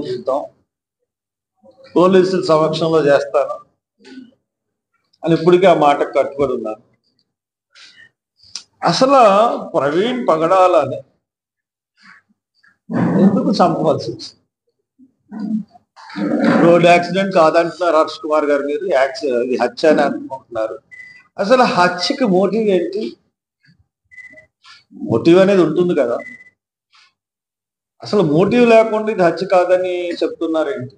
చూద్దాం, పోలీసుల సమక్షంలో చేస్తాను అని ఇప్పటికీ ఆ మాటకు కట్టుబడి ఉన్నాను. అసలు ప్రవీణ్ పగడాలని ఎందుకు చంపవలసి వచ్చింది? రోడ్ యాక్సిడెంట్ కాదంటున్నారు హర్ష్ కుమార్ గారు, మీరు ఇది హత్య అని అనుకుంటున్నారు. అసలు హత్యకి మోటివ్ ఏంటి? మోటివ్ అనేది ఉంటుంది కదా, అసలు మోటివ్ లేకుండా ఇది హత్య కాదని చెప్తున్నారేంటి?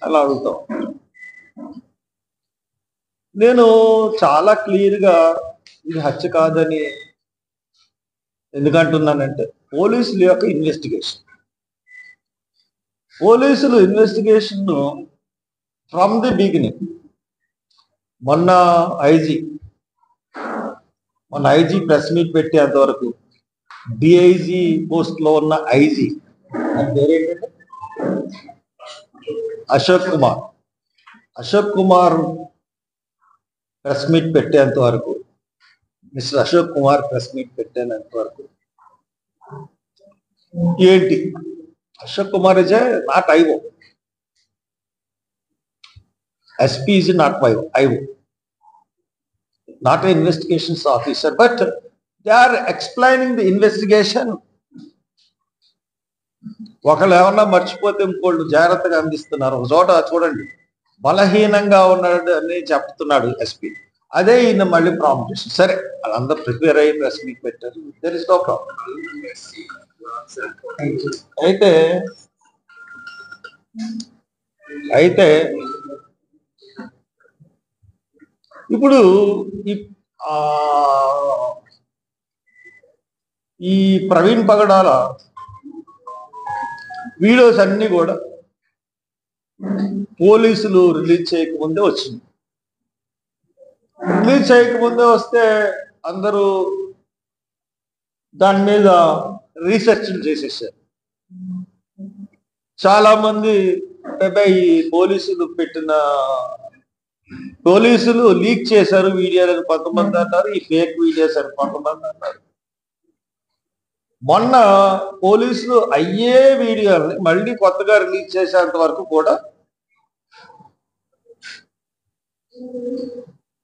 అలా అడుగుతాం. నేను చాలా క్లియర్గా ఇది హత్య కాదని ఎందుకంటున్నానంటే, పోలీసుల యొక్క ఇన్వెస్టిగేషన్, పోలీసులు ఇన్వెస్టిగేషన్ ఫ్రమ్ ది బిగినింగ్, మొన్న ఐజీ ప్రెస్ మీట్ పెట్టేంత వరకు డిఐజీ పోస్ట్ లో ఉన్న ఐజీ పేరేంటంటే అశోక్ కుమార్ ప్రెస్ మీట్ పెట్టేంత వరకు, mister Ashok Kumar press meet పెట్టేంత వరకు ఏంటి? Ashok Kumar is not IO, SP is not IO, not an investigations officer, but they are explaining the investigation. ఒకళ్ళు ఏమన్నా మర్చిపోతే ఇంకోళ్ళు జాగ్రత్తగా అందిస్తున్నారు. ఒక చోట చూడండి, బలహీనంగా ఉన్నాడు అని చెప్తున్నాడు ఎస్పీ, అదే ఈయన మళ్ళీ ప్రాంప్ట్ చేసి, సరే వాళ్ళందరూ ప్రిపేర్ అయ్యి ప్రెస్ మీట్ పెట్టారు, దెర్ ఇస్ నో ప్రాబ్లం. అయితే ఇప్పుడు ఈ ప్రవీణ్ పగడాల వీడియోస్ అన్ని కూడా పోలీసులు రిలీజ్ చేయకముందే వచ్చింది. రిలీజ్ చేయకముందే వస్తే అందరూ దాని మీద రీసెర్చ్ చేసేసారు. చాలా మంది ఈ పోలీసులు లీక్ చేశారు వీడియోలను కొంతమంది అన్నారు, ఈ ఫేక్ వీడియోస్ అని కొంతమంది అన్నారు. మొన్న పోలీసులు అయ్యే వీడియోలని మళ్ళీ కొత్తగా రిలీజ్ చేసేంత వరకు కూడా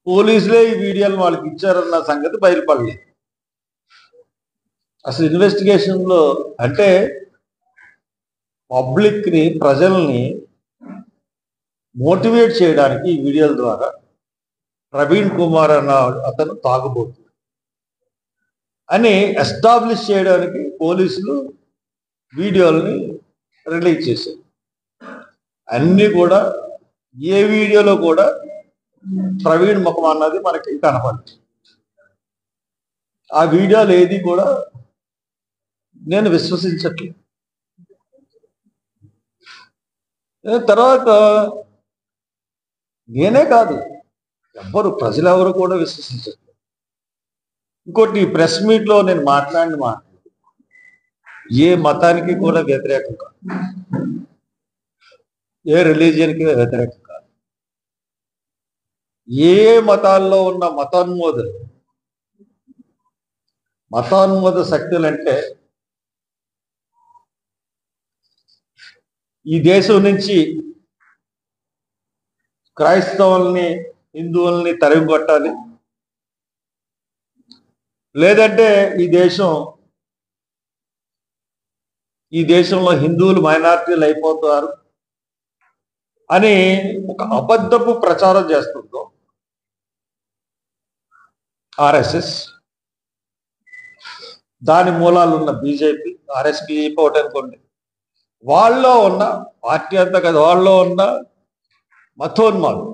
పోలీసులే ఈ వీడియోలు వాళ్ళకి ఇచ్చారన్న సంగతి బయలుపడలేదు. అసలు ఇన్వెస్టిగేషన్ లో అంటే పబ్లిక్ ని, ప్రజల్ని మోటివేట్ చేయడానికి ఈ వీడియోల ద్వారా ప్రవీణ్ కుమార్ అన్న అతను తాగుబోతు అని ఎస్టాబ్లిష్ చేయడానికి పోలీసులు వీడియోలని రిలీజ్ చేశారు. అన్ని కూడా ఏ వీడియోలో కూడా ప్రవీణ్ ముఖం అన్నది మనకి కనపడింది. ఆ వీడియోలు ఏది కూడా నేను విశ్వసించట్లేదు. తర్వాత నేనే కాదు, ప్రజలెవరు కూడా విశ్వసించట్లేదు. ఇంకోటి, ప్రెస్ మీట్ లో నేను మాట్లాడిన మాట ఏ మతానికి కూడా వ్యతిరేకం కాదు, ఏ రిలీజియన్కి వ్యతిరేకం కాదు. ఏ మతాల్లో ఉన్న మతోన్మోద శక్తులు అంటే ఈ దేశం నుంచి క్రైస్తవుల్ని, హిందువుల్ని తరిమి కొట్టాలి, లేదంటే ఈ దేశంలో హిందువులు మైనారిటీలు అయిపోతారు అని ఒక అబద్ధపు ప్రచారం చేస్తుందో ఆర్ఎస్ఎస్, దాని మూలాలు ఉన్న బీజేపీ, ఆర్ఎస్పీ పోటీ అనుకోండి, వాళ్ళలో ఉన్న పార్టీ అంతా కదా, వాళ్ళలో ఉన్న మతోన్మాదులు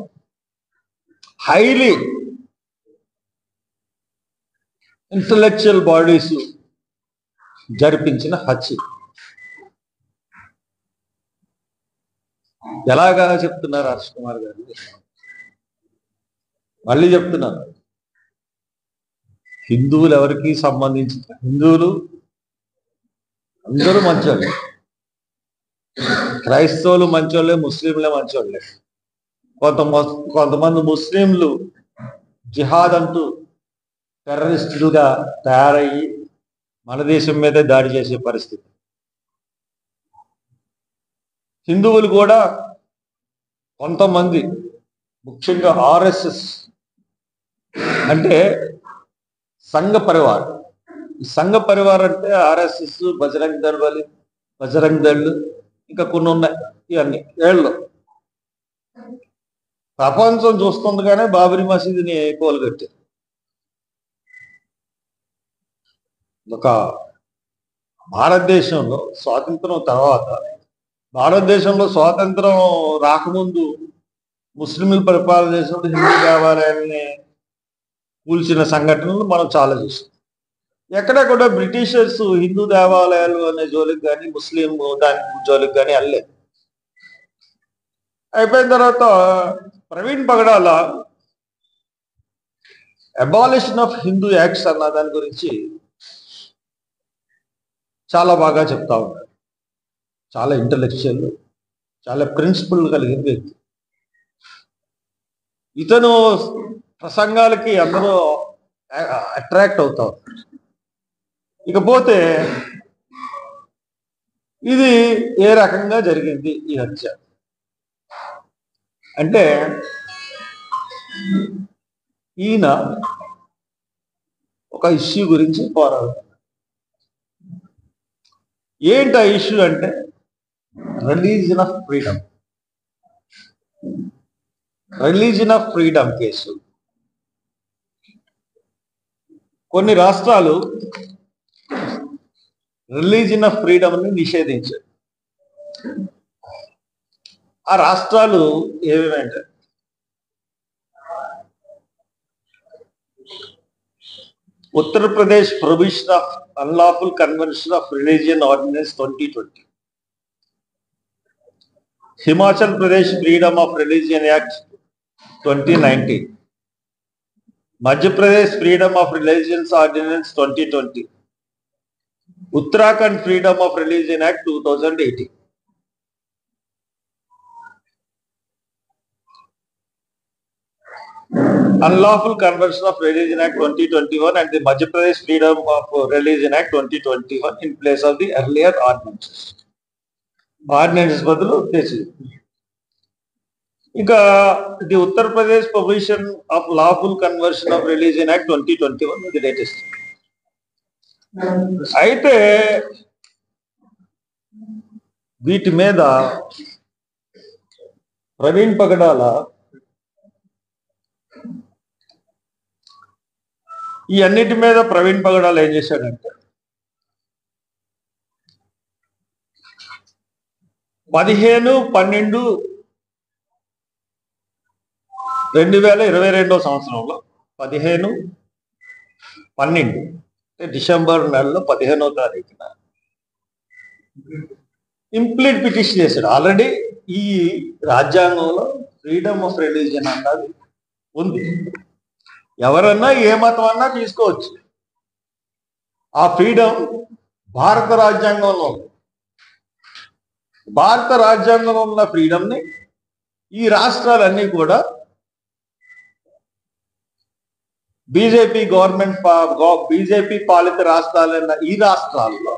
హైలీ ఇంటలెక్చువల్ బాడీస్ జరిపించిన హత్య. ఎలాగా చెప్తున్నారు హర్ష్ కుమార్ గారు? మళ్ళీ చెప్తున్నారు, హిందువులు ఎవరికి సంబంధించిన, హిందువులు అందరూ మంచోళ్ళే, క్రైస్తవులు మంచోళ్ళే, ముస్లింలే మంచోళ్ళే. కొంతమంది ముస్లింలు జిహాద్ అంటూ టెర్రరిస్టులుగా తయారయ్యి మన దేశం మీదే దాడి చేసే పరిస్థితి. హిందువులు కూడా కొంతమంది, ముఖ్యంగా ఆర్ఎస్ఎస్ అంటే సంఘ పరివార్. ఈ సంఘ పరివార్ అంటే ఆర్ఎస్ఎస్, బజరంగ్ దళ్ ఇంకా కొన్ని ఉన్నాయి. ఇవన్నీ ఏళ్ళు ప్రపంచం చూస్తుండగానే బాబరీ మసీదుని కోలుగట్టారు. ఒక భారతదేశంలో స్వాతంత్రం తర్వాత, భారతదేశంలో స్వాతంత్రం రాకముందు ముస్లింలు పరిపాలన చేసినప్పుడు హిందూ దేవాలయాల్ని కూల్చిన సంఘటనలు మనం చాలా చూసాం. ఎక్కడ కూడా బ్రిటిషర్స్ హిందూ దేవాలయాలు అనే జోలికి కానీ ముస్లిం దాని జోలికి కానీ వెళ్ళలేదు. అయిపోయిన తర్వాత ప్రవీణ్ పగడాల అబాలిషన్ ఆఫ్ హిందూ యాక్ట్స్ అన్న దాని గురించి చాలా బాగా చెప్తా ఉన్నారు. చాలా ఇంటలెక్చువల్, చాలా ప్రిన్సిపల్ కలిగిన వ్యక్తి. ఇతను ప్రసంగాలకి అందరూ అట్రాక్ట్ అవుతా ఉన్నారు. ఇకపోతే ఇది ఏ రకంగా జరిగింది ఈ హత్య అంటే, ఈయన ఒక ఇష్యూ గురించి పోరాడుతారు. ఏంటి ఆ ఇష్యూ అంటే religion of freedom. Religion of freedom case. కొన్ని రాష్ట్రాలు రిలీజియన్ ఆఫ్ ఫ్రీడమ్ ని నిషేధించారు. ఆ రాష్ట్రాలు ఏమేమంటే Uttar Pradesh prohibition of unlawful conversion of religion ordinance 2020, Himachal Pradesh freedom of religion act 2019, Madhya Pradesh freedom of religions ordinance 2020, Uttarakhand freedom of religion act 2018. Unlawful Conversion of Religion Act 2021 and the Madhya Pradesh Freedom of Religion Act 2021 in place of the earlier ordinances. Ordinances బదులు తెచ్చి ఇంకా the Uttar Pradesh provision of lawful conversion of religion act 2021 the latest. అయితే వీటి మీద ప్రవీణ్ పగడాల ఈ అన్నిటి మీద ప్రవీణ్ పగడాల ఏం చేశాడంటే 15/12/2022 సంవత్సరంలో 15/12 డిసెంబర్ నెలలో 15వ తారీఖున ఇంప్లీట్ పిటిషన్ చేశాడు. ఆల్రెడీ ఈ రాజ్యాంగంలో ఫ్రీడమ్ ఆఫ్ రిలీజియన్ అన్నది ఉంది. ఎవరన్నా ఏ మతం అన్నా తీసుకోవచ్చు. ఆ ఫ్రీడమ్ భారత రాజ్యాంగంలో ఉంది. భారత రాజ్యాంగంలో ఉన్న ఫ్రీడమ్ని ఈ రాష్ట్రాలన్నీ కూడా బీజేపీ గవర్నమెంట్, బీజేపీ పాలిత రాష్ట్రాలన్న ఈ రాష్ట్రాల్లో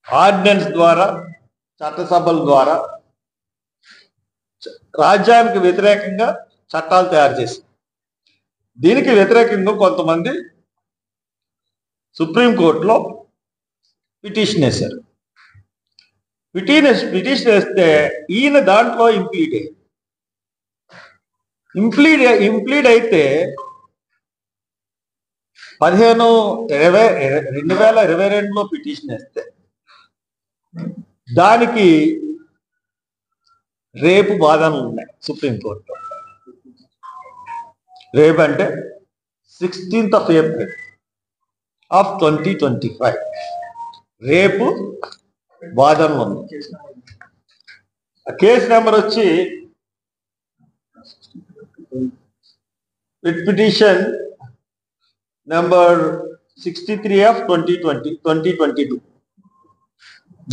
ఆర్డినెన్స్ ద్వారా, చట్టసభల ద్వారా రాజ్యానికి వ్యతిరేకంగా చట్టాలు తయారు చేసి, దీనికి వ్యతిరేకంగా కొంతమంది సుప్రీంకోర్టులో పిటిషన్ వేశారు. పిటిషన్ వేస్తే ఈయన దాంట్లో ఇంప్లీడ్ అయితే 15/2022లో పిటిషన్ వేస్తే దానికి రేపు వాదనలు ఉన్నాయి సుప్రీంకోర్టులో. రేపు అంటే 16th April 2025 రేపు వాదనలు ఉంది. ఆ కేసు నెంబర్ వచ్చి రిట్ పిటిషన్ నెంబర్ 63/2022.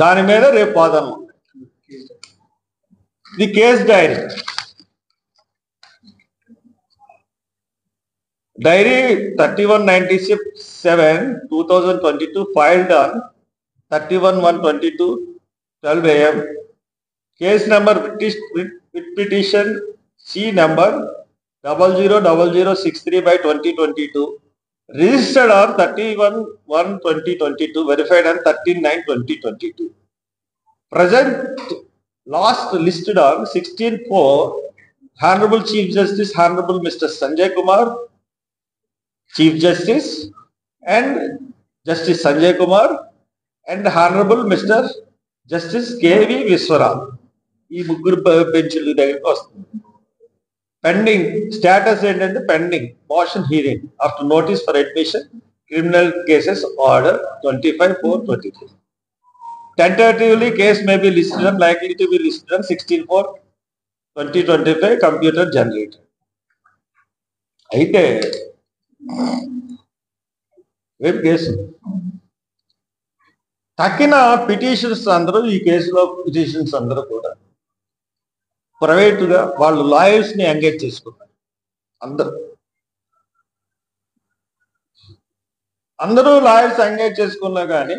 దాని మీద రేపు వాదనలు ఉంది. The case dairy 3197/2022 filed on 31/1/22 12 a.m. Case number writ petition C number 000063/2022, registered on 31/1/2022, verified on 13/9/2022. Present last listed on 16/4, Honorable Chief Justice Honorable Mr. Sanjay Kumar, Chief Justice, and Justice Sanjay Kumar, and Honorable Mr. Justice K.V. Viswanath. ఈ ముగ్గురు బెంచ్ల దగ్గరికి వస్తుంది. Pending status ఏంటంటే pending motion hearing after notice for admission criminal cases order 25/4/23. Tentatively case may be listed and likely to be listed on 16/4/2025 computer generated. అయితే రేపు case తక్కిన petitions అందరూ, ఈ కేసులో పిటిషన్స్ అందరూ కూడా ప్రైవేటుగా వాళ్ళు లాయర్స్ ని ఎంగేజ్ చేసుకున్నారు. అందరూ లాయర్స్ ఎంగేజ్ చేసుకున్నా కానీ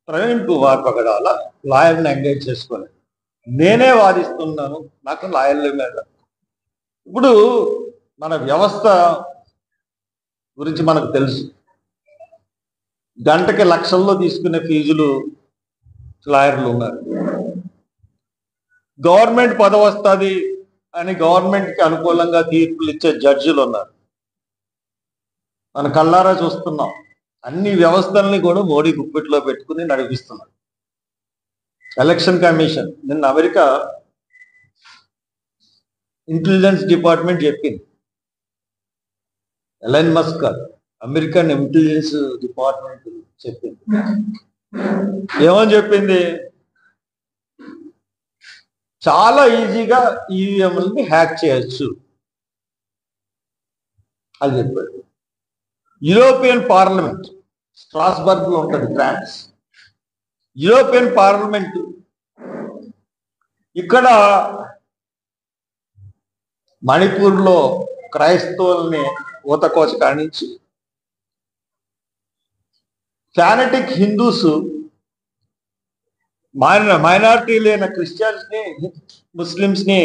ప్రవీణ్ కుమార్ పగడాల లాయర్ని ఎంగేజ్ చేసుకోలేదు. నేనే వాదిస్తున్నాను, నాకు లాయర్ల మీద. ఇప్పుడు మన వ్యవస్థ గురించి మనకు తెలుసు. గంటకి లక్షల్లో తీసుకునే ఫీజులు లాయర్లు ఉన్నారు. గవర్నమెంట్ పదవి వస్తుంది అని గవర్నమెంట్కి అనుకూలంగా తీర్పులు ఇచ్చే జడ్జిలు ఉన్నారు. మన కళ్ళారా చూస్తున్నాం. అన్ని వ్యవస్థల్ని కూడా మోడీ గుప్పిట్లో పెట్టుకుని నడిపిస్తున్నారు. ఎలక్షన్ కమిషన్ నిన్న అమెరికా ఇంటెలిజెన్స్ డిపార్ట్మెంట్ చెప్పింది, Elon Musk American intelligence department చెప్పింది. ఏమని చెప్పింది? చాలా ఈజీగా ఈవీఎంలని హ్యాక్ చేయొచ్చు అది చెప్పాడు. యూరోపియన్ పార్లమెంట్ స్ట్రాస్బర్గ్ లో ఉంటుంది, ఫ్రాన్స్. యూరోపియన్ పార్లమెంట్ ఇక్కడ మణిపూర్లో క్రైస్తవుల్ని ఊతకోచ కానించి ఫానటిక్ హిందూస్, మైనారిటీలైన క్రిస్టియన్స్ ని, ముస్లిమ్స్ ని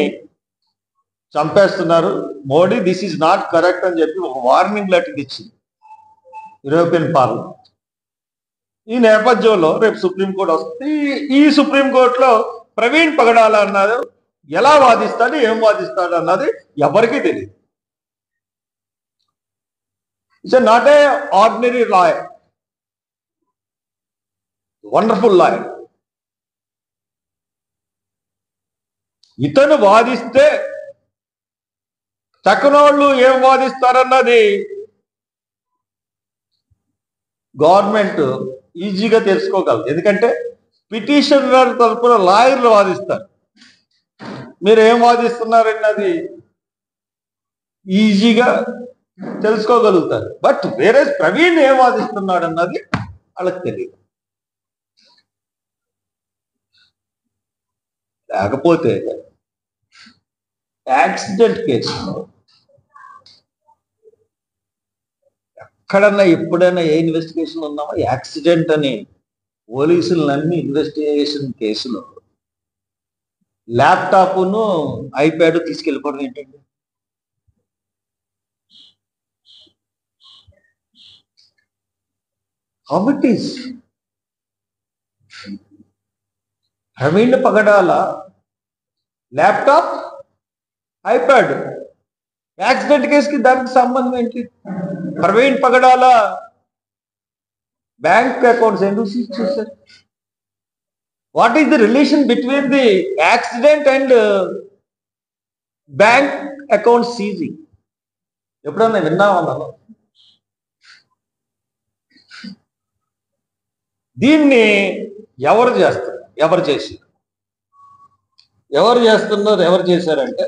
చంపేస్తున్నారు. Modi this is not correct అని చెప్పి ఒక వార్నింగ్ లెటర్ ఇచ్చింది యూరోపియన్ పార్లమెంట్. ఈ నేపథ్యంలో రేపు సుప్రీంకోర్టు వస్తుంది. ఈ సుప్రీంకోర్టులో ప్రవీణ్ పగడాల అన్నారు ఎలా వాదిస్తాడు, ఏం వాదిస్తాడు అన్నది ఎవరికీ తెలియదు. It's not a ordinary lawyer, wonderful lawyer. ఇతను వాదిస్తే చక్కనోళ్ళు ఏం వాదిస్తారన్నది గవర్నమెంట్ ఈజీగా తెలుసుకోగలదు. ఎందుకంటే పిటిషనర్ తరపున లాయర్లు వాదిస్తారు. మీరు ఏం వాదిస్తున్నారన్నది ఈజీగా తెలుసుకోగలుగుతారు. బట్ వేరే ప్రవీణ్ ఏం వాదిస్తున్నాడు అన్నది వాళ్ళకి తెలియదు. లేకపోతే యాక్సిడెంట్ కేసు ఎక్కడన్నా ఎప్పుడైనా ఏ ఇన్వెస్టిగేషన్ ఉన్నామో యాక్సిడెంట్ అని పోలీసులన్నీ ఇన్వెస్టిగేషన్ కేసులో ల్యాప్టాప్ను ఐప్యాడ్ తీసుకెళ్ళిపోవడం ఏంటండి? How it is? Praveen Pagadala laptop, iPad, accident కేసుకి దానికి సంబంధం ఏంటి? ప్రవీణ్ పగడాల బ్యాంక్ అకౌంట్స్ ఎందుకు సీజ్ చేశారు? What is the relation between the accident and bank account seizing? ఎప్పుడన్నా విన్నామన్నా? దీన్ని ఎవరు చేస్తారు? ఎవరు చేశారు? ఎవరు చేస్తున్నారు? ఎవరు చేశారంటే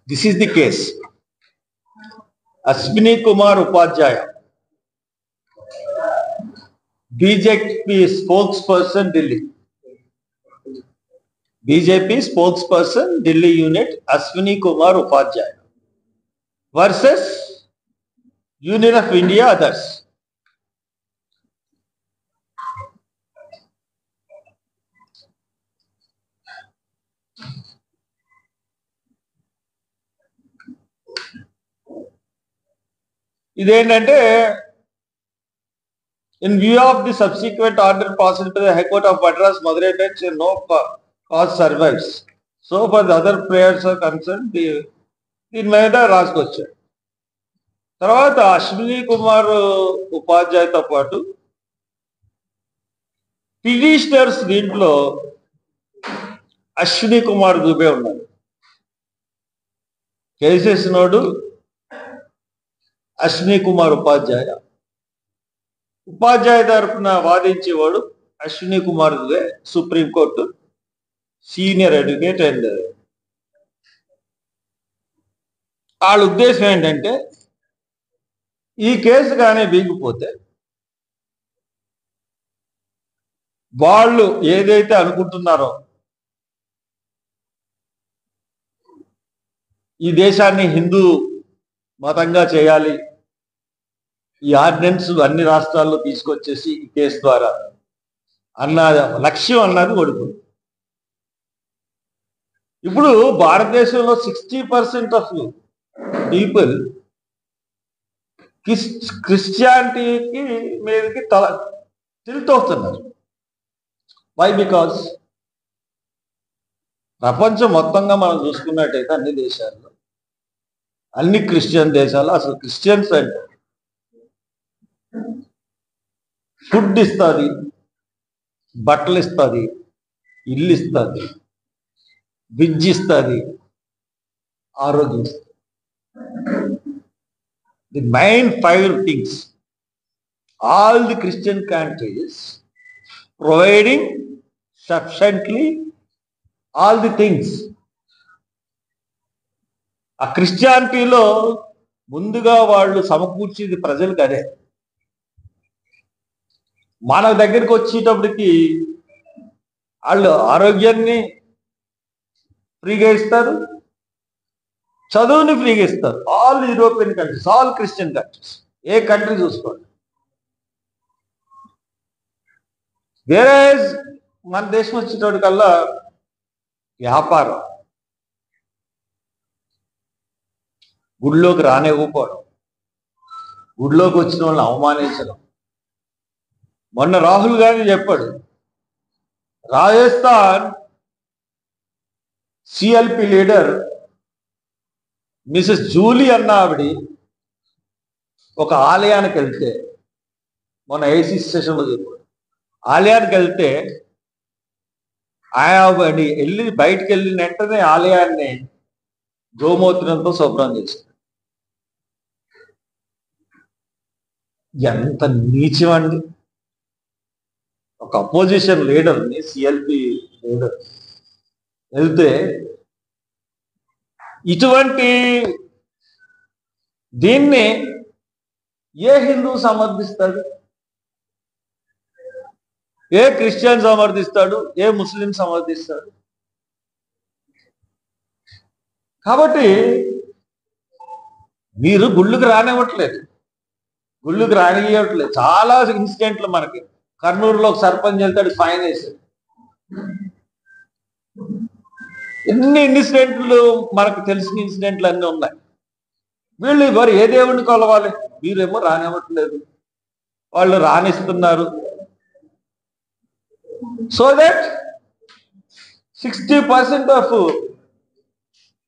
this is the case. Ashwini Kumar Upadhyaya, BJP spokesperson, Delhi. BJP spokesperson Delhi unit Ashwini Kumar Upadhyaya versus union of India others. ఇదేంటంటే in view of the subsequent order passed to the High Court of Madras, Madurai bench, no cause survives. So for the other prayers are concerned, దీని మీద రాసుకొచ్చాడు. తర్వాత అశ్విని కుమార్ ఉపాధ్యాయతో పాటు petitioners దీంట్లో అశ్విని కుమార్ దుబే ఉన్నాడు. కేసేసినోడు అశ్విని కుమార్ ఉపాధ్యాయ, ఉపాధ్యాయ తరఫున వాదించేవాడు Ashwini Kumar Dubey, supreme court senior advocate. And వాళ్ళ ఉద్దేశం ఏంటంటే ఈ కేసు కానీ వీగిపోతే వాళ్ళు ఏదైతే అనుకుంటున్నారో ఈ దేశాన్ని హిందూ మతంగా చేయాలి, ఈ ఆర్డినెన్స్ అన్ని రాష్ట్రాల్లో తీసుకొచ్చేసి ఈ కేసు ద్వారా అన్న లక్ష్యం అన్నది ఓడిపోయింది. ఇప్పుడు భారతదేశంలో 60% ఆఫ్ పీపుల్ క్రిస్టియానిటీకి మీదకి టిల్ట్ అవుతున్నారు. వై? బికాజ్ ప్రపంచం మొత్తంగా మనం చూసుకున్నట్టయితే అన్ని దేశాల్లో, అన్ని క్రిస్టియన్ దేశాలు అసలు క్రిస్టియన్స్ అంటే ఫుడ్ ఇస్తుంది, బట్టలు ఇస్తుంది, ఇల్లు ఇస్తుంది, విద్య ఇస్తుంది, ఆరోగ్యం ఇస్తుంది. The main 5 things all the Christian countries providing sufficiently all the things. ఆ క్రిస్టియానిటీలో ముందుగా వాళ్ళు సమకూర్చేది ప్రజలకు అదే. మన దగ్గరికి వచ్చేటప్పటికి వాళ్ళు ఆరోగ్యాన్ని ఫ్రీగా ఇస్తారు, చదువుని ఫ్రీగా ఇస్తారు. All European countries, all Christian countries, ఏ కంట్రీ చూసుకోండి. వేరే మన దేశం వచ్చేటప్పటికల్లా వ్యాపారం, గుడిలోకి రానివ్వకపోవడం, గుడిలోకి వచ్చిన వాళ్ళని అవమానించడం. మొన్న రాహుల్ గాంధీ చెప్పాడు, Rajasthan CLP leader Mrs Julie అన్న ఆవిడ ఒక ఆలయానికి వెళ్తే, మొన్న ఏసీ స్టేషన్లో చెప్పాడు, ఆలయానికి వెళ్తే ఆయన వెళ్ళి బయటికి వెళ్ళిన వెంటనే ఆలయాన్ని గోమూత్రంతో శుభ్రం చేశారు. ఎంత నీచం అండి! ఒక అపోజిషన్ లీడర్ని, సిఎల్పి లీడర్ వెళ్తే ఇటువంటి దీన్ని ఏ హిందూ సమర్థిస్తాడు? A Christian సమర్థిస్తాడు? ఏ ముస్లిం సమర్థిస్తాడు? కాబట్టి మీరు గుళ్ళుకి రానివ్వట్లేదు, గుళ్ళుకి రానివ్వట్లేదు. చాలా ఇన్సిడెంట్లు మనకి కర్నూలులో ఒక సర్పంచ్ వెళ్తాడు, ఫైన్ వేశాడు. ఎన్ని ఇన్సిడెంట్లు మనకు తెలిసిన ఇన్సిడెంట్లు అన్నీ ఉన్నాయి. వీళ్ళు మరి ఏ దేవుడిని కొలవాలి? వీరేమో రానివ్వట్లేదు, వాళ్ళు రానిస్తున్నారు. సో దట్ 60% ఆఫ్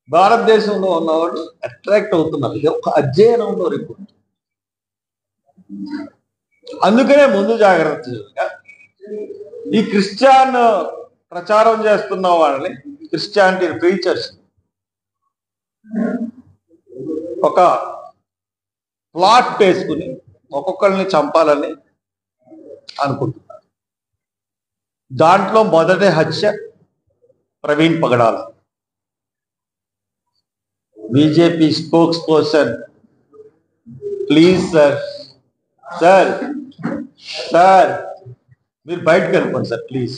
భారతదేశంలో ఉన్నవాళ్ళు అట్రాక్ట్ అవుతున్నారు. ఇది ఒక అధ్యయనంలో రిపోర్ట్. అందుకనే ముందు జాగ్రత్తగా ఈ క్రిస్టియన్ ప్రచారం చేస్తున్న వాళ్ళని, క్రిస్టియానిటీ ప్రీచర్స్ ఒక ప్లాట్ వేసుకుని ఒక్కొక్కరిని చంపాలని అనుకుంటున్నారు. దాంట్లో మొదటి హత్య Praveen Pagadala, BJP spokesperson. Please sir, sir sir మీరు బయటకు వెళ్ళిపోండి సార్ ప్లీజ్.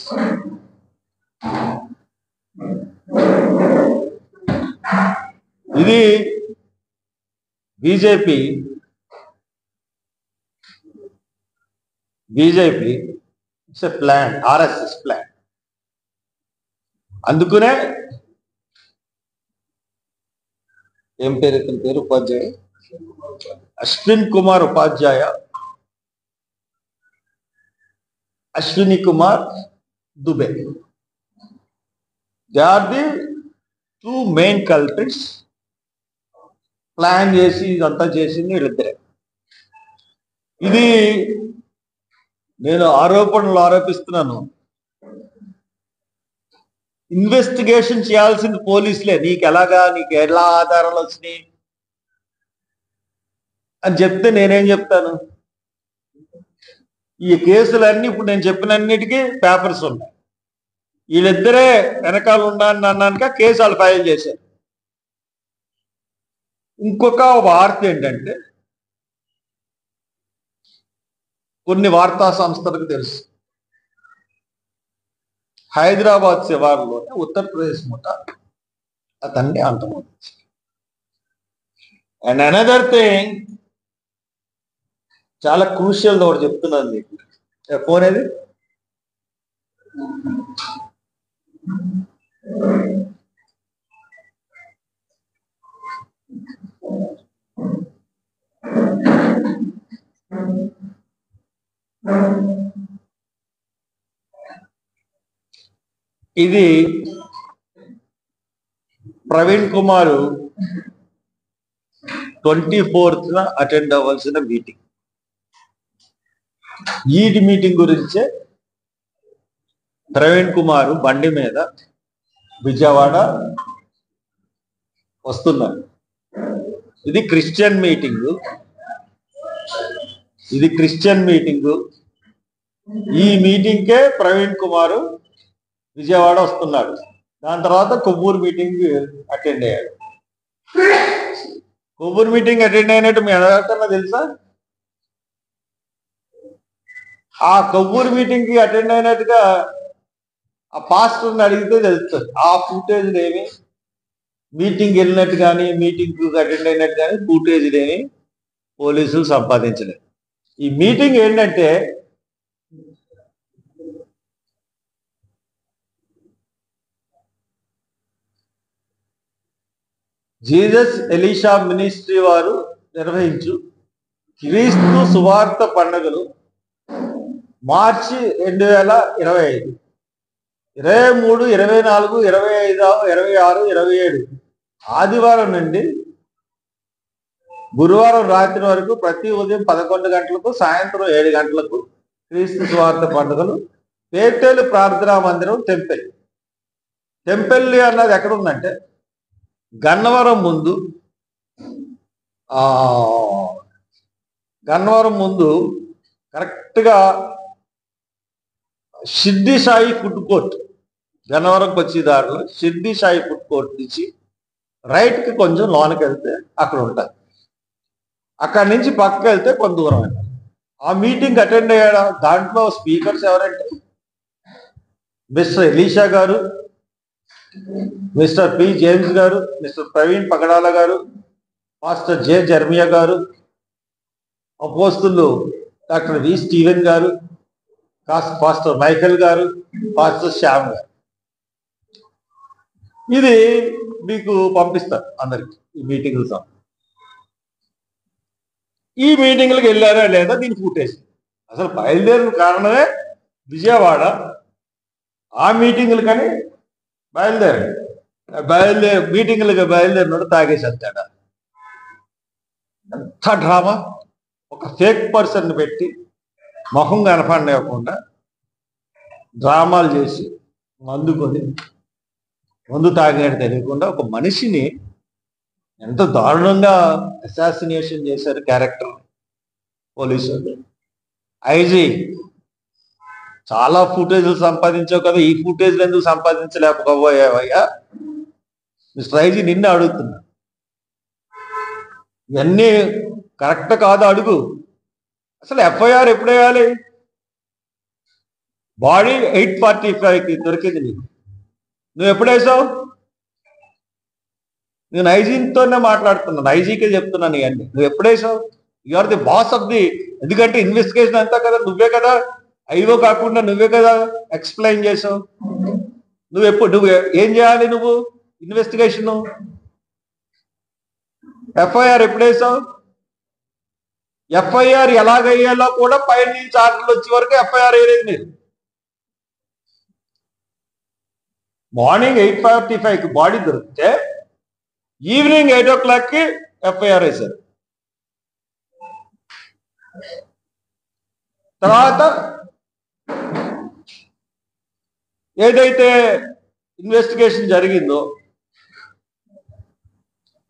ఇది BJP it's a plan, RSS plan. అందుకునే ఏం పేరు ఇతని పేరు, Upadhyaya Ashwin Kumar Upadhyaya, Ashwini Kumar Dubey, they are the two main culprits. Plan చేసి ఇదంతా చేసింది వీళ్ళిద్దరే. ఇది నేను ఆరోపిస్తున్నాను. ఇన్వెస్టిగేషన్ చేయాల్సింది పోలీసులే. నీకు ఎలా ఆధారాలు వచ్చినాయి అని చెప్తే నేనేం చెప్తాను? ఈ కేసులన్నీ ఇప్పుడు నేను చెప్పినన్నిటికీ పేపర్స్ ఉన్నాయి. వీళ్ళిద్దరే వెనకాల ఉన్నారని అన్నాక కేసు వాళ్ళు ఫైల్ చేశారు. ఇంకొక వార్త ఏంటంటే, కొన్ని వార్తా సంస్థలకు తెలుసు, హైదరాబాద్ శివారులోనే ఉత్తరప్రదేశ్ ముఠ అతన్ని అంతమవుతుంది. అండ్ అనదర్ థింగ్, చాలా క్రూషియల్ ఒకటి చెప్తున్నాను మీకు. ఫోన్ ఏది? ఇది ప్రవీణ్ కుమార్ 24th అటెండ్ అవ్వాల్సిన మీటింగ్. ఈ మీటింగ్ గురించే ప్రవీణ్ కుమార్ బండి మీద విజయవాడ వస్తున్నారు. ఇది క్రిస్టియన్ మీటింగు. ఈ మీటింగ్కే ప్రవీణ్ కుమార్ విజయవాడ వస్తున్నాడు. దాని తర్వాత కొవ్వూరు మీటింగ్ అటెండ్ అయ్యాడు. కొవ్వూరు మీటింగ్ అటెండ్ అయినట్టు మీ ఎవరికన్నా తెలుసా? ఆ కొవ్వూరు మీటింగ్ కి అటెండ్ అయినట్టుగా ఆ పాస్టర్ని అడిగితే తెలుస్తుంది. ఆ ఫుటేజ్ ఏమి మీటింగ్ వెళ్ళినట్టు కానీ మీటింగ్ అటెండ్ అయినట్టు కానీ ఫుటేజ్ ఏమి పోలీసులు సంపాదించలేదు. ఈ మీటింగ్ ఏంటంటే, జీసస్ ఎలీషా మినిస్ట్రీ వారు నిర్వహించు క్రీస్తు సువార్త పండుగలు మార్చి 2025, 23, 24, 25, 26, 27 ఆదివారం నుండి గురువారం రాత్రి వరకు ప్రతి ఉదయం 11 గంటలకు, సాయంత్రం 7 గంటలకు క్రీస్తు సువార్త పండుగలు పేటేలు ప్రార్థనా మందిరం టెంపెల్లి అన్నది ఎక్కడ ఉందంటే గన్నవరం ముందు కరెక్ట్గా సిద్ధి సాయి ఫుడ్ కోర్ట్, గన్నవరంకి వచ్చే దారిలో సిద్ధి సాయి ఫుడ్ కోర్ట్ నుంచి రైట్కి కొంచెం లోనికి వెళ్తే అక్కడ ఉంటుంది. అక్కడి నుంచి పక్కకి వెళ్తే కొంత దూరం వెళ్ళాలి. ఆ మీటింగ్ అటెండ్ అయ్యాడు. దాంట్లో స్పీకర్స్ ఎవరంటే మిస్టర్ ఎలీషా గారు, మిస్టర్ పి జేమ్స్ గారు, మిస్టర్ ప్రవీణ్ పగడాల గారు, పాస్టర్ జె జర్మియా గారు, అపోస్తులు డాక్టర్ వి స్టీవెన్ గారు, పాస్టర్ మైకేల్ గారు, పాస్టర్ శ్యామ్ గారు. ఇది మీకు పంపిస్తారు అందరికి ఈ మీటింగ్లతో. ఈ మీటింగ్లకు వెళ్ళారా లేదా దీని ఫుటేజ్. అసలు బయలుదేరిన కారణమే విజయవాడ. ఆ మీటింగ్లు కానీ మీటింగ్లుగా బయలుదేరినాడు తాగేసేస్తాడా. ఎంత డ్రామా. ఒక ఫేక్ పర్సన్ పెట్టి మొహం కనపడనివ్వకుండా డ్రామాలు చేసి మందు తాగాడు తెలియకుండా ఒక మనిషిని ఎంత దారుణంగా అసాసినేషన్ చేశారు క్యారెక్టర్ పోలీసులు. ఐజీ చాలా ఫుటేజ్లు సంపాదించావు కదా, ఈ ఫుటేజ్లు ఎందుకు సంపాదించలేకపోయావయ్యా? మిస్టర్ ఐజీ నిన్ను అడుగుతున్నా, ఇవన్నీ కరెక్ట్ కాదు అడుగు. అసలు ఎఫ్ఐఆర్ ఎప్పుడు వేయాలి? బాడీ 8:45కి దొరికింది నీకు. నువ్వు ఎప్పుడు వేసావు? నేను ఐజీతోనే మాట్లాడుతున్నాను, ఐజీకే చెప్తున్నాను ఇవన్నీ. నువ్వు ఎప్పుడు వేసావు? You are the boss of the, ఎందుకంటే ఇన్వెస్టిగేషన్ అంతా కదా నువ్వే కదా, ఐఓ కాకుండా నువ్వే కదా ఎక్స్ప్లెయిన్ చేసావు. నువ్వు ఏం చేయాలి? నువ్వు ఇన్వెస్టిగేషన్ ఎఫ్ఐఆర్ ఎప్పుడు వేసావు? ఎఫ్ఐఆర్ ఎలాగయ్యాలో కూడా పైన నుంచి ఆర్డర్లు వచ్చే వరకు ఎఫ్ఐఆర్ వేయలేదు మీరు. మార్నింగ్ 8:45కి బాడీ దొరికితే ఈవినింగ్ 8 o'clockకి ఎఫ్ఐఆర్ వేశారు. తర్వాత ఏదైతే ఇన్వెస్టిగేషన్ జరిగిందో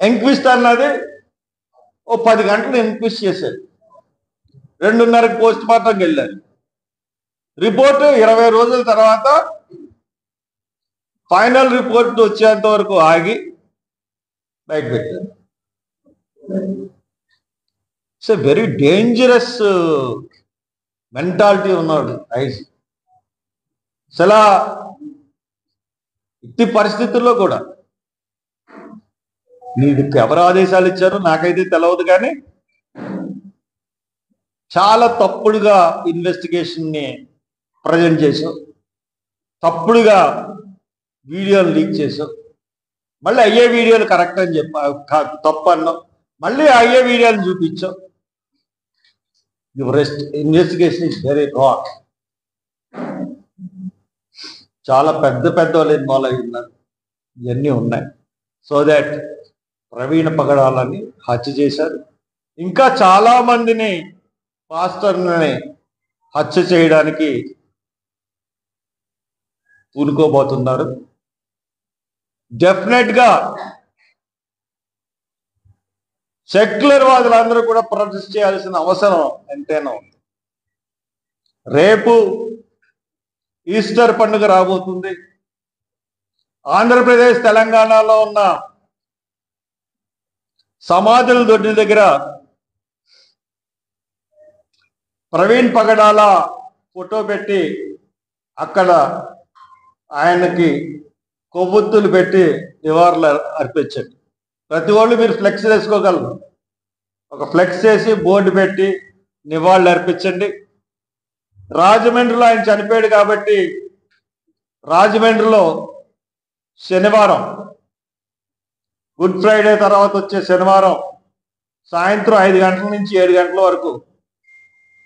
ఎంక్విస్ట్ అన్నది ఓ 10 గంటలు ఎంక్విస్ట్ చేశారు. 2:30కి పోస్ట్ మార్టంకి వెళ్ళారు. రిపోర్టు 20 రోజుల తర్వాత ఫైనల్ రిపోర్ట్ వచ్చేంత వరకు ఆగి బయట పెట్టారు. It's a very dangerous mentality ఉన్నాడు ఐజీ. అసలు ఇట్టి పరిస్థితుల్లో కూడా నీకు ఎవరు ఆదేశాలు ఇచ్చారో నాకైతే తెలియదు, కానీ చాలా తప్పుడుగా ఇన్వెస్టిగేషన్ని ప్రజెంట్ చేసావు, తప్పుడుగా వీడియోలు లీక్ చేసావు, మళ్ళీ అయ్యే వీడియోలు కరెక్ట్ అని చెప్పి తప్పు అన్నావు, మళ్ళీ అయ్యే వీడియోలు చూపించావు. Your investigation is very wrong. చాలా పెద్ద వాళ్ళు ఇన్వాల్వ్ అయి ఉన్నారు, ఇవన్నీ ఉన్నాయి. సో దాట్ ప్రవీణ పగడాలని హత్య చేశారు. ఇంకా చాలా మందిని పాస్టర్ని హత్య చేయడానికి పూనుకోబోతున్నారు. డెఫినెట్ గా సెక్యులర్ వాదులందరూ కూడా ప్రొటెస్ట్ చేయాల్సిన అవసరం ఎంతైనా ఉంది. రేపు ఈస్టర్ పండుగ రాబోతుంది. ఆంధ్రప్రదేశ్ తెలంగాణలో ఉన్న సమాధుల దొడ్డి దగ్గర ప్రవీణ్ పగడాల ఫోటో పెట్టి అక్కడ ఆయనకి కొవ్వొత్తులు పెట్టి నివాళులు అర్పించండి. ప్రతి వాళ్ళు మీరు ఫ్లెక్స్ వేసుకోగలరు. ఒక ఫ్లెక్స్ చేసి బోర్డు పెట్టి నివాళులు అర్పించండి. రాజమండ్రిలో ఆయన చనిపోయాడు కాబట్టి రాజమండ్రిలో శనివారం, గుడ్ ఫ్రైడే తర్వాత వచ్చే శనివారం సాయంత్రం 5 గంటల నుంచి 7 గంటల వరకు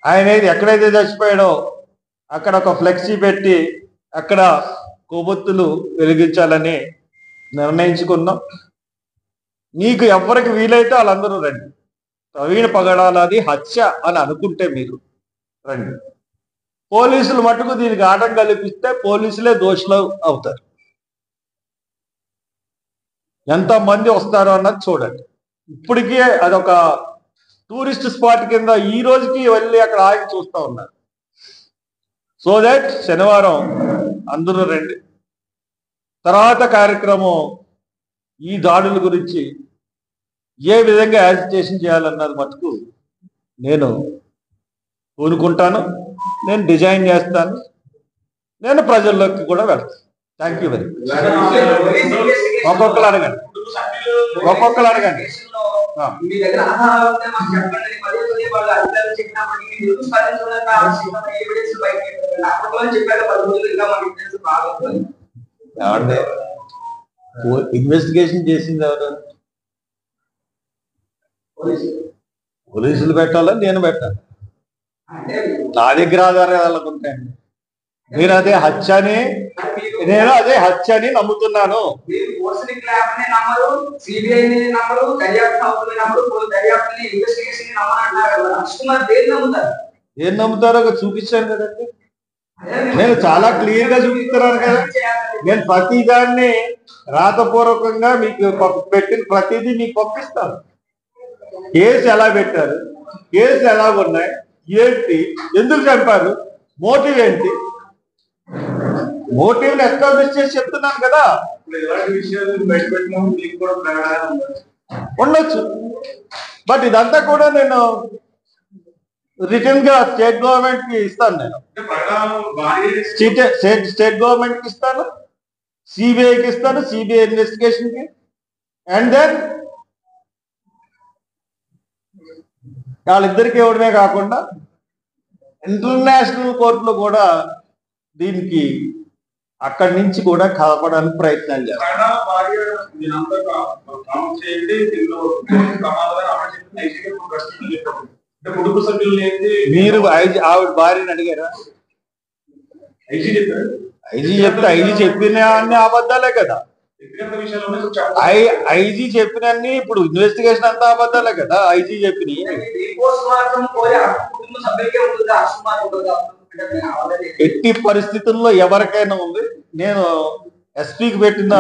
ఆయన ఎక్కడైతే చచ్చిపోయాడో అక్కడ ఒక ఫ్లెక్సీ పెట్టి అక్కడ కొవ్వొత్తులు వెలిగించాలని నిర్ణయించుకున్నాం. మీకు ఎవరికి వీలైతే వాళ్ళందరూ రండి. ప్రవీణ పగడాలది హత్య అని అనుకుంటే మీరు రండి. పోలీసులు మటుకు దీనికి ఆటం కల్పిస్తే పోలీసులే దోషులు అవుతారు. ఎంతమంది వస్తారో అన్నది చూడండి. ఇప్పటికే అదొక టూరిస్ట్ స్పాట్ కింద ఈ రోజుకి వెళ్ళి అక్కడ ఆగి చూస్తూ ఉన్నారు. సో దట్ శనివారం అందరూ రండి. తర్వాత కార్యక్రమం ఈ దాడుల గురించి ఏ విధంగా యాజిటేషన్ చేయాలన్నది మటుకు నేను కోరుకుంటాను, నేను డిజైన్ చేస్తాను, నేను ప్రజల్లోకి కూడా వెళ్తాను. Thank you very much. ఒక్కొక్కరు అడగండి. ఇన్వెస్టిగేషన్ చేసింది ఎవరు? పోలీసులు పెట్టాలా నేను పెట్టాలి? నా దగ్గర ఆధారాలు ఉంటాయండి. మీరు అదే హత్య అని, నేను అదే హత్య అని నమ్ముతున్నాను. ఏం నమ్ముతారో చూపించాను కదండి. నేను చాలా క్లియర్ గా చూపిస్తున్నాను కదా. నేను ప్రతి దాన్ని రాతపూర్వకంగా మీకు పెట్టిన ప్రతిదీ మీకు పంపిస్తాను. కేసు ఎలా పెట్టారు, కేసు ఎలా ఉన్నాయి, ఏంటి, ఎందుకు చంపారు, మోటివ్ ఏంటి, మోటివ్ ఎస్టాబ్లిష్ చేసి చెప్తున్నాను కదా. ఉండొచ్చు, బట్ ఇదంతా కూడా నేను రిటర్న్ గా స్టేట్ గవర్నమెంట్ కి ఇస్తాను. నేను స్టేట్ గవర్నమెంట్ కి ఇస్తాను, సిబిఐకి ఇస్తారు, సిబిఐ ఇన్వెస్టిగేషన్ కి. అండ్ దెన్ వాళ్ళిద్దరికి ఇవ్వడమే కాకుండా ఇంటర్నేషనల్ కోర్టులో కూడా దీనికి అక్కడి నుంచి కూడా కలపడానికి ప్రయత్నాలు చేస్తారు. మీరు ఆవిడ భార్యని అడిగారా? ఐజీ చెప్తే ఐజీ చెప్పిన అన్ని అబద్ధాలే కదా. ఐజీ చెప్పినన్ని ఇప్పుడు ఇన్వెస్టిగేషన్ అంతా అబద్ధాలే కదా. ఐజీ చెప్పిన ఎట్టి పరిస్థితుల్లో ఎవరికైనా ఉంది. నేను ఎస్పీకి పెట్టిన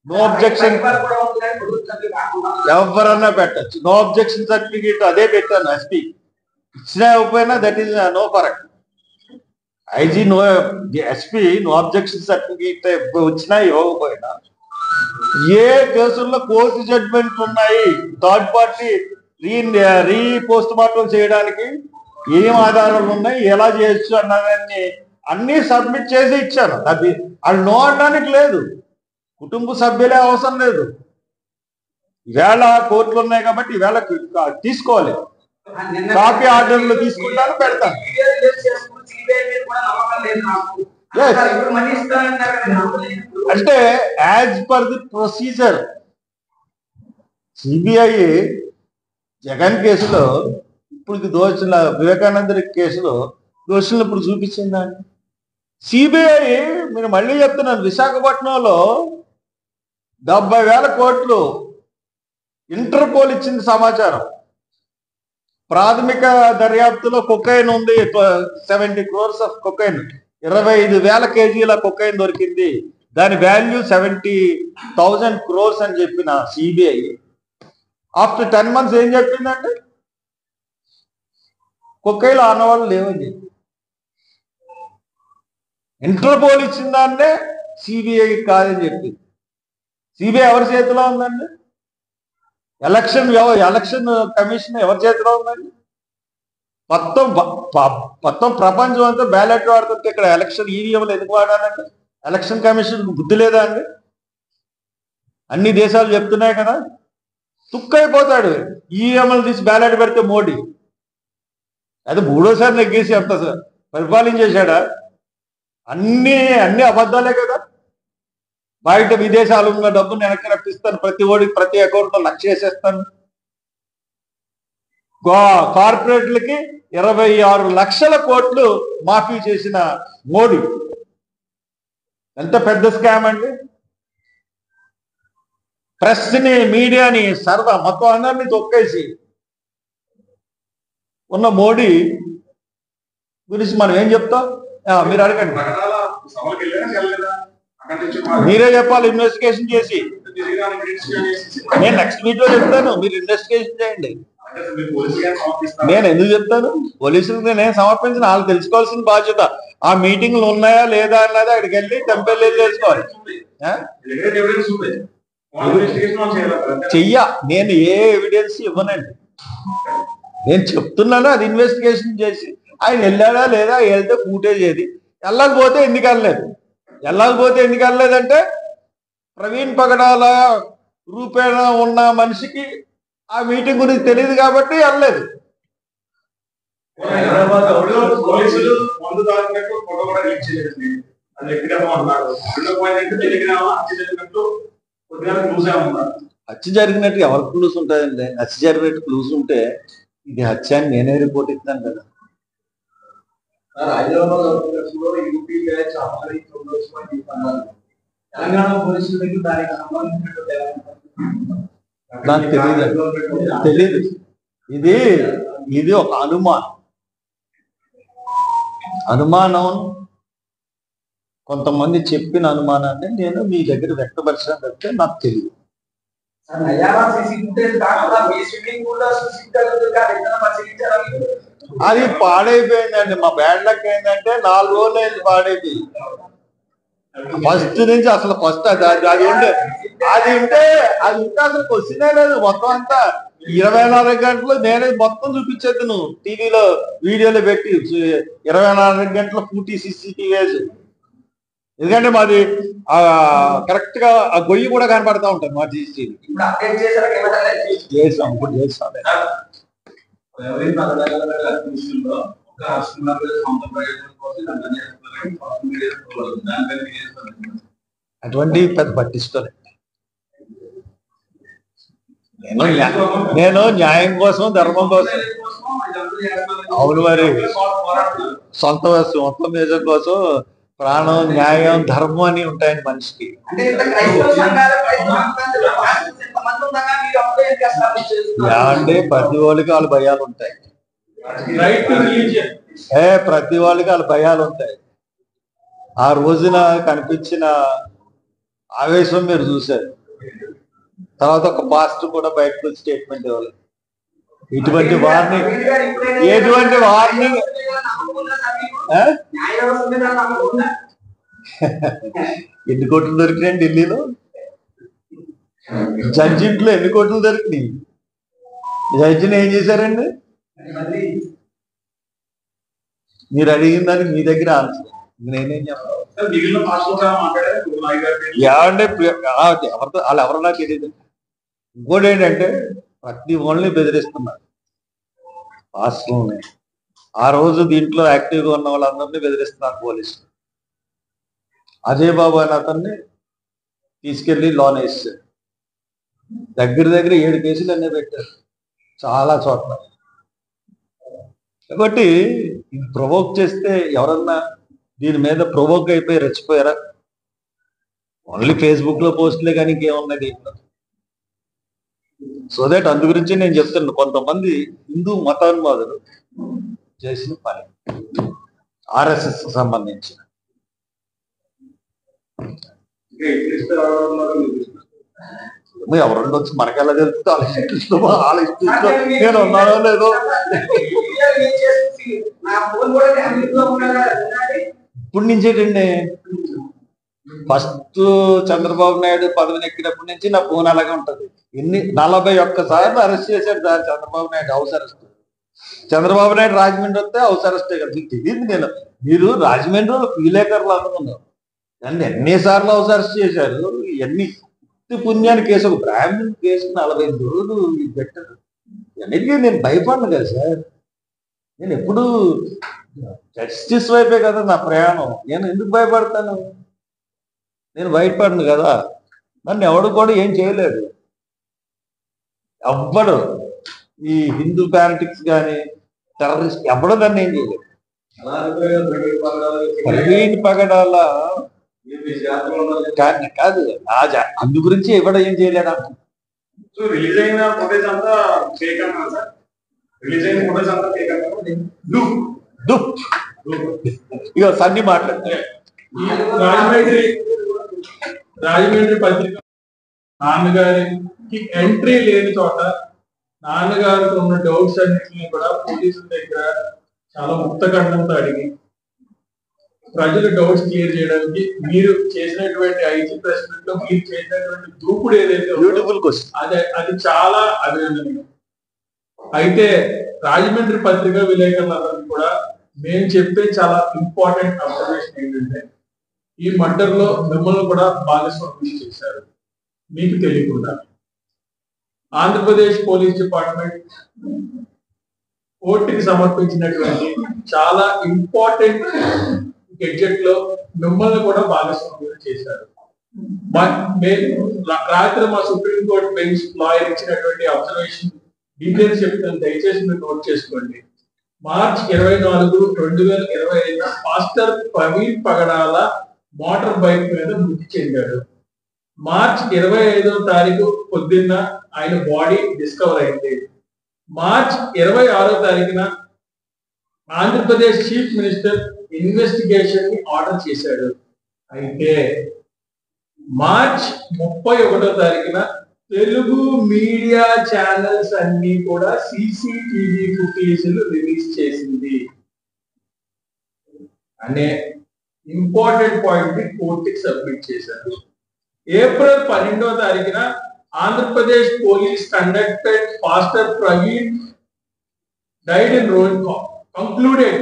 నో అబ్జెక్షన్, ఎవరన్నా పెట్టచ్చు. నో అబ్జెక్షన్ సర్టిఫికేట్ అదే పెట్టాను ఎస్పీ. ఇచ్చినా ఇవ్వకపోయినా దట్ ఈస్ నో ఫరక్. IG no, SP no objection certificate వచ్చినా ఇవ్వకపోయినా, ఏ కేసుల్లో కోర్టు జడ్జిమెంట్ ఉన్నాయి, third party re post mortem చేయడానికి ఏం ఆధారాలు ఉన్నాయి, ఎలా చేయొచ్చు అన్నదాన్ని అన్ని సబ్మిట్ చేసి ఇచ్చాను. అది వాళ్ళు నో అనడానికి లేదు. కుటుంబ సభ్యులే అవసరం లేదు. ఈవేళ కోర్టులు ఉన్నాయి కాబట్టి ఈవేళ తీసుకోవాలి. కాపీ ఆర్డర్లు తీసుకుంటాను, పెడతాను. అంటే as per the procedure CBI Jagan కేసులో ఇప్పుడు దోషుల వివేకానంద కేసులో దోషులను ఇప్పుడు చూపించిందండి సిబిఐ. మీరు మళ్ళీ చెప్తున్నాను, విశాఖపట్నంలో 70,000 కోట్లు ఇంటర్పోల్ ఇచ్చింది సమాచారం. ప్రాథమిక దర్యాప్తులో కొకైన్ ఉంది, 70 crores of cocaine, 25,000 kgs cocaine దొరికింది. దాని వాల్యూ 70,000 crores అని చెప్పిన సిబిఐ ఆఫ్టర్ 10 months ఏం చెప్పిందంటే కొకైన్లో ఆనవాళ్ళు లేవని చెప్పి. ఇంటర్పోల్ ఇచ్చిన దాన్నే సిబిఐ కాదని చెప్పి. సిబిఐ ఎవరి చేతిలో ఉందండి? ఎలక్షన్ కమిషన్ ఎవరి చేతిలో ఉందండి? మొత్తం ప్రపంచం అంతా బ్యాలెట్ వాడుతుంటే ఇక్కడ ఎలక్షన్ ఈవీఎంలు ఎందుకు వాడాలంటే ఎలక్షన్ కమిషన్ బుద్ధి లేదా అండి? అన్ని దేశాలు చెప్తున్నాయి కదా. తుక్కైపోతాడు ఈవీఎంలు తీసి బ్యాలెట్ పెడితే మోడీ. అది మూడోసారి నెగ్గేసి అంత పరిపాలించేశాడా? అన్ని అబద్ధాలే కదా. బయట విదేశాలు ఉన్న డబ్బును వెనక్కి రప్పిస్తాను, ప్రతి ఓడికి ప్రతి అకౌంట్లో 1,00,000 వేసేస్తాను. కార్పొరేట్లకి 26 లక్షల కోట్లు మాఫీ చేసిన మోడీ ఎంత పెద్ద స్కామ్ అండి. ప్రెస్ని, మీడియాని, మొత్తం అందరినీ తొక్కేసి ఉన్న మోడీ గురించి మనం ఏం చెప్తాం? మీరు అడగండి, మీరే చెప్పాలి. ఇన్వెస్టిగేషన్ చేసి నేను నెక్స్ట్ వీక్లో చెప్తాను, మీరు ఇన్వెస్టిగేషన్ చేయండి. నేను ఎందుకు చెప్తాను? పోలీసులకు నేను సమర్పించిన వాళ్ళు తెలుసుకోవాల్సిన బాధ్యత. ఆ మీటింగ్లు ఉన్నాయా లేదా అన్నది అక్కడికి వెళ్ళి టెంపెల్ తెలుసుకోవాలి. నేను ఏ ఎవిడెన్స్ ఇవ్వనండి. నేను చెప్తున్నాను అది ఇన్వెస్టిగేషన్ చేసి ఆయన వెళ్ళాడా లేదా, వెళ్తే ఫూటేజ్ ఏది, వెళ్ళకపోతే ఎందుకు వెళ్ళలేదంటే ప్రవీణ్ పగడాల రూపేణ ఉన్న మనిషికి ఆ మీటింగ్ గురించి తెలియదు కాబట్టి వెళ్ళలేదు. హత్య జరిగినట్టు ఎవరికి క్లూస్ ఉంటాయండి? హత్య జరిగినట్టు క్లూస్ ఉంటే ఇది హత్య అని నేనే రిపోర్ట్ ఇస్తాను కదా. నాకు తెలీదు. ఇది ఒక అనుమానం, కొంతమంది చెప్పిన అనుమానాన్ని నేను మీ దగ్గర వ్యక్తపరిచడం తప్పితే నాకు తెలియదు. అది పాడైపోయిందండి. మా బ్యాడ్ లక్ ఏంటంటే 4 రోజులు అయింది పాడైపోయింది. ఫస్ట్ నుంచి అసలు అది ఉంటే అసలు క్వశ్చనే లేదు. మొత్తం అంతా 24 గంటలు నేనే మొత్తం చూపించేది. నువ్వు టీవీలో వీడియోలో పెట్టి 24 గంటల పూర్తి CCTVs ఎందుకంటే మాది కరెక్ట్ గా ఆ గొయ్యి కూడా కనపడతా ఉంటుంది మా జీసీ చేస్తాం ఇప్పుడు చేస్తాం. అటువంటి పెద్ద పట్టించుకోలేదు. నేను న్యాయం కోసం ధర్మం కోసం. అవును మరి సొంత మేజం కోసం ప్రాణం న్యాయం ధర్మం అని ఉంటాయండి మనిషికి. అంటే ప్రతి వాళ్ళకి వాళ్ళ భయాలు ఉంటాయి. ప్రతి వాళ్ళకి వాళ్ళ భయాలు ఉంటాయి. ఆ రోజున కనిపించిన ఆవేశం మీరు చూశారు. తర్వాత ఒక పాస్టర్ కూడా బయటకు వచ్చి స్టేట్మెంట్ ఇవ్వాలి. ఎటువంటి వార్నింగ్ ఎన్ని కోట్లు దొరికినాయి ఢిల్లీలో? జడ్జి ఇంట్లో ఎన్ని కోట్లు దొరికినాయి? జడ్జిని ఏం చేశారండి? మీరు అడిగిన దానికి మీ దగ్గర ఆన్సర్ నేనేం చెప్పాలి? ఎవరితో వాళ్ళు ఎవరో నాకు తెలియదు. ఇంకోటి ఏంటంటే ప్రతి ఓన్లీ బెదిరిస్తున్నారు పాస్టర్ని. ఆ రోజు దీంట్లో యాక్టివ్గా ఉన్న వాళ్ళందరినీ బెదిరిస్తున్నారు పోలీసులు. అజయ్ బాబు అని అతన్ని తీసుకెళ్లి లోన్ వేసారు. దగ్గర 7 కేసులు అన్నీ పెట్టారు చాలా చోట్ల. కాబట్టి ఇది ప్రొవోక్ చేస్తే ఎవరన్నా దీని మీద ప్రొవోక్ అయిపోయి రెచ్చిపోయారా? ఓన్లీ ఫేస్బుక్ లో పోస్టులే కానీ ఇంకేమున్నాయి దీంట్లో? సో దట్ అందు గురించి నేను చెప్తున్నాను, కొంతమంది హిందూ మతాన్వాదులు చేసిన పని ఆర్ఎస్ఎస్ సంబంధించిన. ఎవరు వచ్చి మనకెలా తెలుస్తుంది? వాళ్ళ ఇష్టం నేను ఉన్నానో లేదో. ఇప్పుడు నుంచి ఏంటండి, ఫస్ట్ చంద్రబాబు నాయుడు పదవిని ఎక్కినప్పటి నుంచి నా ఫోన్ అలాగే ఉంటది. 41 సార్లు అరెస్ట్ చేశాడు sir Chandrababu Naidu, house arrest. Chandrababu Naidu Rajahmundry వస్తే హౌస్ అరెస్టే కదా. మీకు తెలియదు, మీరు రాజమండ్రిలో విలేకరులు అనుకున్నారు దాన్ని ఎన్నిసార్లు హౌస్ అరెస్ట్ చేశారు. ఇవన్నీ పుణ్యాన్ని కేసు, ఒక బ్రాహ్మణ్ కేసు 45 రోజులు పెట్టారు. అన్నిటికీ నేను భయపడను కదా సార్. నేను ఎప్పుడు జస్టిస్ వైపే కదా నా ప్రయాణం. నేను ఎందుకు భయపడతాను? నేను భయపడను కదా. నన్ను ఎవడు కూడా ఏం చేయలేడు. ఎవ్వడు ఈ హిందూ పాలిటిక్స్ కానీ టెర్రరిస్ట్ ఎవడో దాన్ని ఏం చేయలేదు. ప్రవీణ్ పగడాల కాదు, అందు గురించి ఎవడ ఏం చేయలేదా? రిలీజ్ అయిన ఫుటేజ్ అంతా ఫేక్ అన్నా సార్. రిలీజ్ అయిన ఫుటేజ్ అంతా ఫేక్ అన్నా. ఇక సన్ని మాట్లాడతారు. రాజమండ్రి పత్రిక నాన్నగారికి ఎంట్రీ లేని చోట నాన్నగారికి ఉన్న డౌట్స్ అన్నింటినీ కూడా పోలీసుల దగ్గర చాలా ముక్తఖండంతో అడిగి ప్రజలు డౌట్స్ క్లియర్ చేయడానికి మీరు చేసినటువంటి ఐజీ ప్రెస్ మీట్ లో మీరు చేసినటువంటి దూకుడు ఏదైతే అది చాలా అభినందనీయం. అయితే రాజమండ్రి పత్రిక విలేకరులందరికీ కూడా మేము చెప్పే చాలా ఇంపార్టెంట్ అబ్జర్వేషన్ ఏంటంటే, ఈ మర్డర్ లో మిమ్మల్ని కూడా భాగస్వామ్యం చేశారు మీకు తెలియకుండా. ఆంధ్రప్రదేశ్ పోలీస్ డిపార్ట్మెంట్ కోర్టుకి సమర్పించినటువంటి చాలా ఇంపార్టెంట్ గెడ్జెట్ లో మిమ్మల్ని కూడా భాగస్వామ్యం చేశారు. రాత్రి మా సుప్రీంకోర్టు బెంచ్ లాయర్ ఇచ్చినటువంటి అబ్జర్వేషన్ డీటెయిల్స్ చెప్తాను, దయచేసి మీరు నోట్ చేసుకోండి. మార్చ్ 24, 2025 పాస్టర్ ప్రవీణ్ పగడాల మోటార్ బైక్ మీద మృతి చెందాడు. మార్చ్ 25వ తారీఖు పొద్దున్న ఆయన బాడీ డిస్కవర్ అయింది. మార్చ్ 26వ తారీఖున ఆంధ్రప్రదేశ్ చీఫ్ మినిస్టర్ ఇన్వెస్టిగేషన్ ని ఆర్డర్ చేశాడు. అయితే మార్చ్ 31వ తారీఖున తెలుగు మీడియా ఛానల్స్ అన్ని కూడా CCTV ఫుటేజీలు రిలీజ్ చేసింది అనే ఇంపార్టెంట్ పాయింట్ ని కోర్టుకి సబ్మిట్ చేశారు. ఏప్రిల్ 12వ తారీఖున Andhra Pradesh police conducted pastor Praveen died in role concluded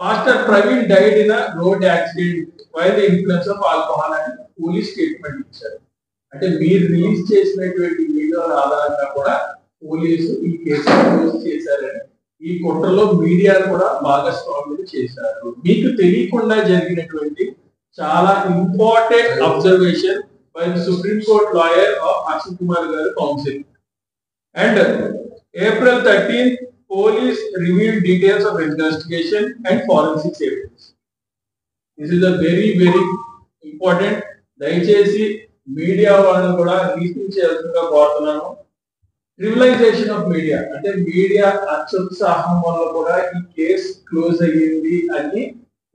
Pastor Praveen died in a road accident while the influence of alcohol అని పోలీస్ స్టేట్మెంట్ ఇచ్చారు. అంటే మీరు రిలీజ్ చేసినటువంటి వీడియోల ఆధారంగా కూడా పోలీసు ఈ కేసు క్లోజ్ చేశారని, ఈ కుట్రలో మీడియాను కూడా భాగస్వాములు చేశారు. మీకు తెలియకుండా జరిగినటువంటి చాలా important observation by supreme court lawyer of Akshay Kumar గారు counsel. And April 13th, police revealed details of investigation and forensic evidence. This is a very, very important. దయచేసి మీడియా వాళ్ళని కూడా రీచింగ్ చేయాల్సిందిగా కోరుతున్నాను. ట్రివిలైజేషన్ ఆఫ్ మీడియా అంటే మీడియా అత్యుత్సాహం వల్ల కూడా ఈ కేసు క్లోజ్ అయ్యింది అని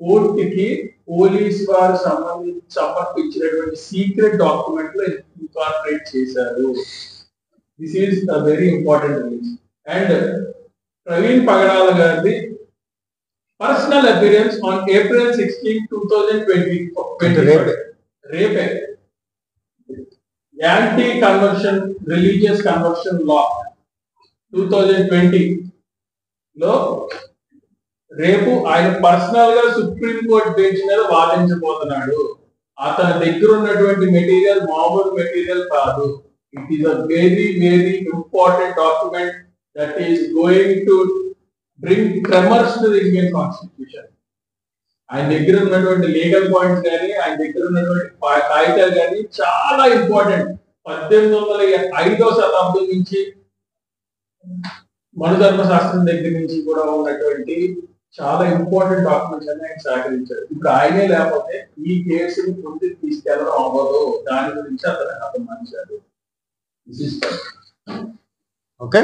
కోర్టుకి పోలీస్ వారు సమర్పించినటువంటి సీక్రెట్ డాక్యుమెంట్ లో ఇన్కార్పొరేట్ చేశారు. This is a very important release. And Praveen Pagadala Gardi personal appearance on April 16, 2020. Rape anti-conversion religious conversion law 2020 లో రేపు ఆయన పర్సనల్ గా సుప్రీం కోర్ట్ బెంచ్ మీద వాదించబోతున్నాడు. అతని దగ్గర ఉన్నటువంటి మెటీరియల్ మామూలు మెటీరియల్ కాదు. It is a very, very important document that is going to bring tremors to the Indian Constitution. ఆయన దగ్గర ఉన్నటువంటి లీగల్ పాయింట్స్ కానీ ఆయన దగ్గర ఉన్నటువంటి కాగితాలు కానీ చాలా ఇంపార్టెంట్. 1805వ శతాబ్దం నుంచి మనుధర్మ శాస్త్రం దగ్గర నుంచి కూడా ఉన్నటువంటి చాలా ఇంపార్టెంట్ డాక్యుమెంట్స్ అన్ని ఆయన సేకరించారు. ఇప్పుడు ఆయనే లేకపోతే ఈ కేసుని ముందుకు తీసుకెళ్ళడం అవ్వదు. దాని గురించి అతను అభిమానించారు. Okay.